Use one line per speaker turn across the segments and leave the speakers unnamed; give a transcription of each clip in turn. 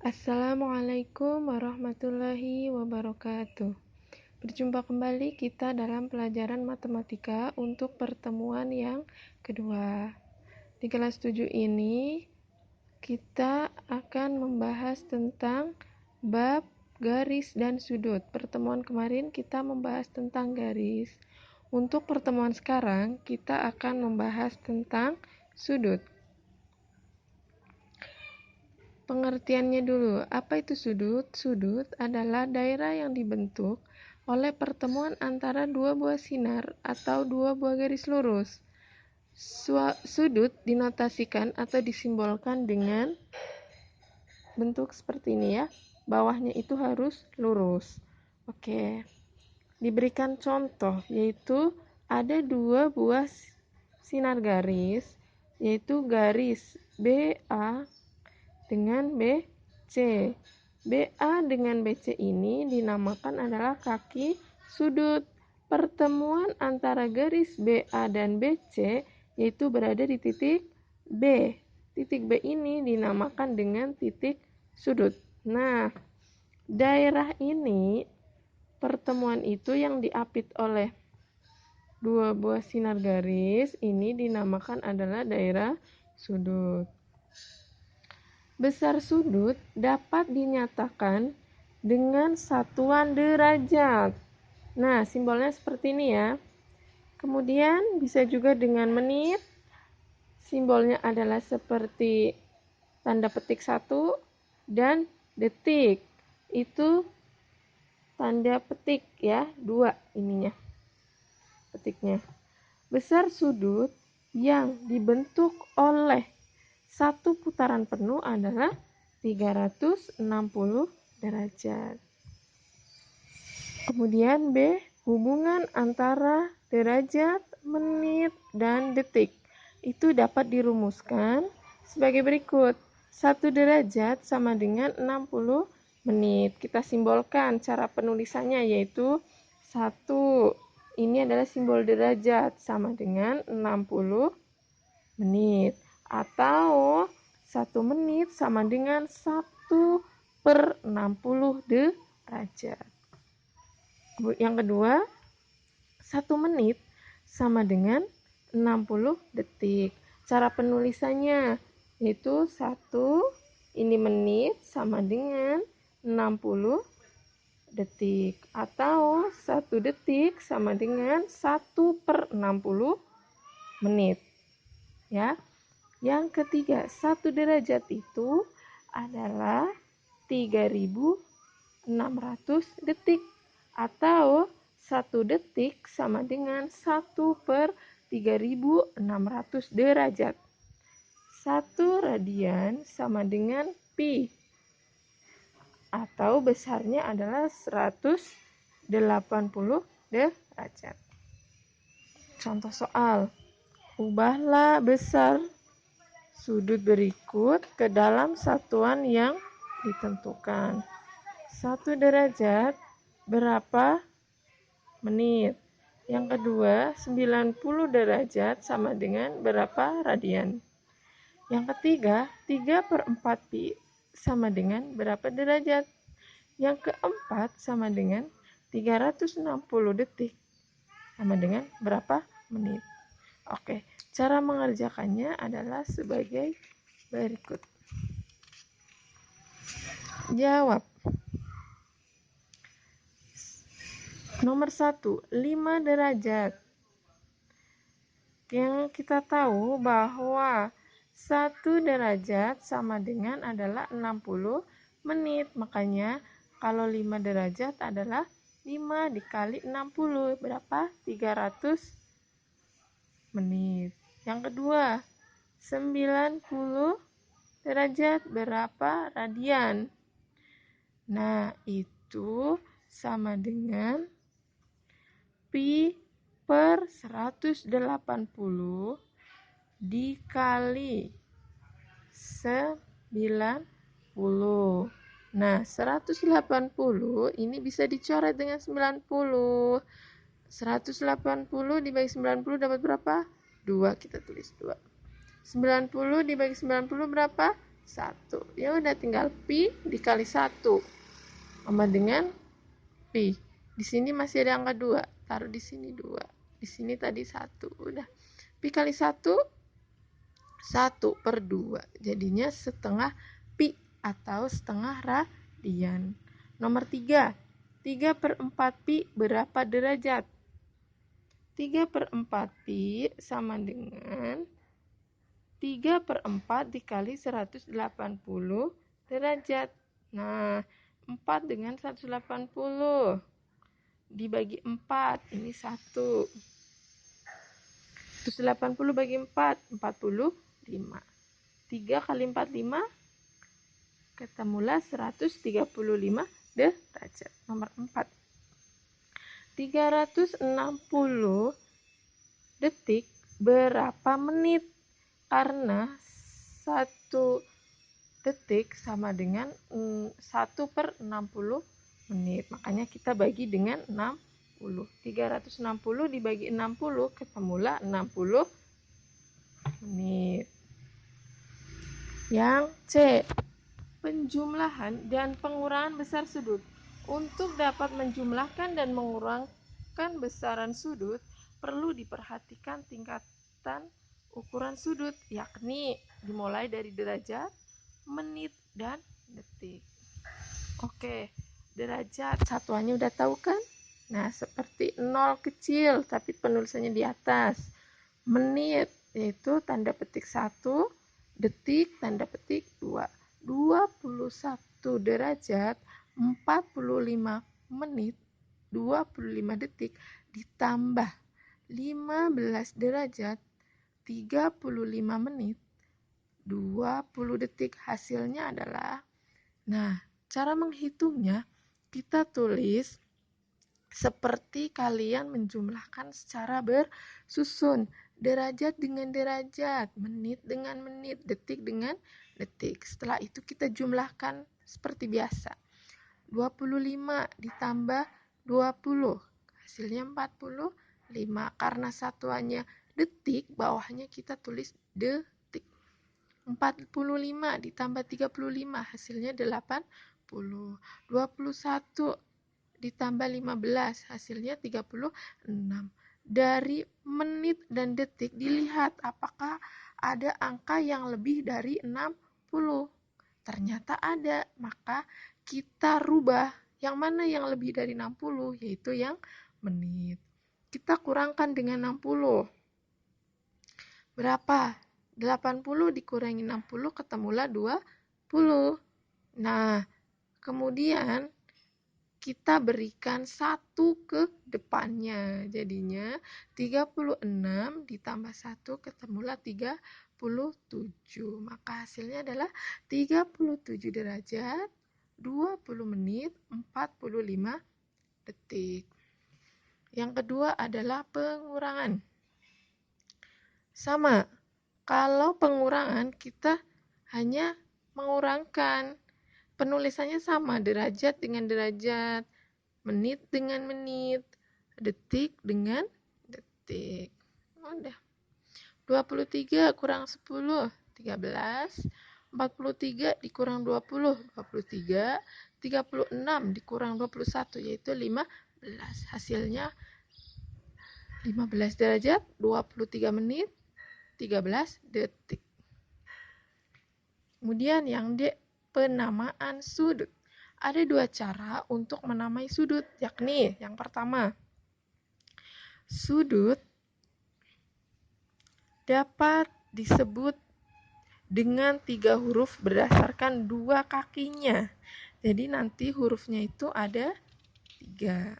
Assalamualaikum warahmatullahi wabarakatuh. Berjumpa kembali kita dalam pelajaran matematika untuk pertemuan yang kedua. Di kelas 7 ini kita akan membahas tentang bab garis dan sudut. Pertemuan kemarin kita membahas tentang garis. Untuk pertemuan sekarang kita akan membahas tentang sudut. Pengertiannya dulu, apa itu sudut? Sudut adalah daerah yang dibentuk oleh pertemuan antara dua buah sinar atau dua buah garis lurus. Sudut dinotasikan atau disimbolkan dengan bentuk seperti ini ya. Bawahnya itu harus lurus. Oke. Diberikan contoh, yaitu ada dua buah sinar garis, yaitu garis BA dengan BC. BA dengan BC ini dinamakan adalah kaki sudut. Pertemuan antara garis BA dan BC yaitu berada di titik B. Titik B ini dinamakan dengan titik sudut. Nah, daerah ini, pertemuan itu yang diapit oleh dua buah sinar garis ini dinamakan adalah daerah sudut. Besar sudut dapat dinyatakan dengan satuan derajat. Nah, simbolnya seperti ini ya. Kemudian bisa juga dengan menit. Simbolnya adalah seperti tanda petik 1 dan detik. Itu tanda petik ya, 2 ininya. Petiknya. Besar sudut yang dibentuk oleh satu putaran penuh adalah 360 derajat. Kemudian B, hubungan antara derajat, menit, dan detik. Itu dapat dirumuskan sebagai berikut. 1 derajat sama dengan 60 menit. Kita simbolkan cara penulisannya yaitu 1. Ini adalah simbol derajat sama dengan 60 menit. Atau 1 menit sama dengan 1/60 derajat. Yang kedua, 1 menit sama dengan 60 detik. Cara penulisannya yaitu 1 ini menit sama dengan 60 detik. Atau 1 detik sama dengan 1/60 menit. Ya. Yang ketiga, 1 derajat itu adalah 3.600 detik atau 1 detik sama dengan 1/3600 derajat. 1 radian sama dengan pi atau besarnya adalah 180 derajat. Contoh soal, ubahlah besar sudut berikut ke dalam satuan yang ditentukan. 1 derajat berapa menit? Yang kedua, 90 derajat sama dengan berapa radian? Yang ketiga, 3/4 pi sama dengan berapa derajat? Yang keempat sama dengan 360 detik sama dengan berapa menit? Oke, cara mengerjakannya adalah sebagai berikut. Jawab. Nomor 1, 5 derajat. Yang kita tahu bahwa 1 derajat sama dengan adalah 60 menit. Makanya kalau 5 derajat adalah 5 dikali 60. Berapa? 300 menit. Yang kedua, 90 derajat berapa radian? Nah, itu sama dengan pi per 180 dikali 90. Nah, 180 ini bisa dicoret dengan 90. 180 dibagi 90 dapat berapa? 2, kita tulis 2. 90 dibagi 90 berapa? 1. Ya udah, tinggal pi dikali 1 sama dengan pi. Di sini masih ada angka 2, taruh di sini 2. Di sini tadi 1. Udah. Pi kali 1 1/2. Jadinya setengah pi atau setengah radian. Nomor 3. 3/4 pi berapa derajat? 3/4 pi sama dengan 3/4 dikali 180 derajat. Nah, 4 dengan 180 dibagi 4, ini 1. 180 bagi 4, 45. 3 kali 45, ketemulah 135 derajat. Nomor 4. 360 detik berapa menit? Karena 1 detik sama dengan 1/60 menit. Makanya kita bagi dengan 60. 360 dibagi 60, ketemulah 60 menit. Yang C. Penjumlahan dan pengurangan besar sudut. Untuk dapat menjumlahkan dan mengurangkan besaran sudut, perlu diperhatikan tingkatan ukuran sudut, yakni dimulai dari derajat, menit, dan detik. Oke, derajat satuannya udah tahu kan? Nah, seperti 0 kecil tapi penulisannya di atas. Menit yaitu tanda petik 1, detik tanda petik 2. 21 derajat 45 menit 25 detik ditambah 15 derajat 35 menit 20 detik, hasilnya adalah, nah, cara menghitungnya kita tulis seperti kalian menjumlahkan secara bersusun, derajat dengan derajat, menit dengan menit, detik dengan detik. Setelah itu kita jumlahkan seperti biasa. 25 ditambah 20, hasilnya 45. Karena satuannya detik, bawahnya kita tulis detik. 45 ditambah 35, hasilnya 80. 21 ditambah 15, hasilnya 36. Dari menit dan detik dilihat apakah ada angka yang lebih dari 60. Ternyata ada, maka kita rubah yang mana yang lebih dari 60, yaitu yang menit. Kita kurangkan dengan 60. Berapa? 80 dikurangi 60, ketemulah 20. Nah, kemudian kita berikan 1 ke depannya. Jadinya 36 ditambah 1, ketemulah 37. Maka hasilnya adalah 37 derajat, 20 menit, 45 detik. Yang kedua adalah pengurangan. Sama, kalau pengurangan kita hanya mengurangkan. Penulisannya sama, derajat dengan derajat, menit dengan menit, detik dengan detik. Udah. 23 kurang 10, 13. 43 dikurang 20, 23. 36 dikurang 21, yaitu 15. Hasilnya 15 derajat, 23 menit, 13 detik. Kemudian yang D, penamaan sudut. Ada 2 cara untuk menamai sudut, yakni yang pertama, sudut dapat disebut dengan 3 huruf berdasarkan 2 kakinya. Jadi nanti hurufnya itu ada 3.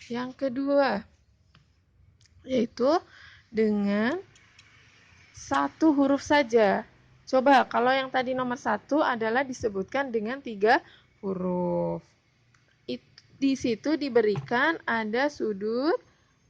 Yang kedua, yaitu dengan 1 huruf saja. Coba, kalau yang tadi nomor 1 adalah disebutkan dengan 3 huruf. Di situ diberikan ada sudut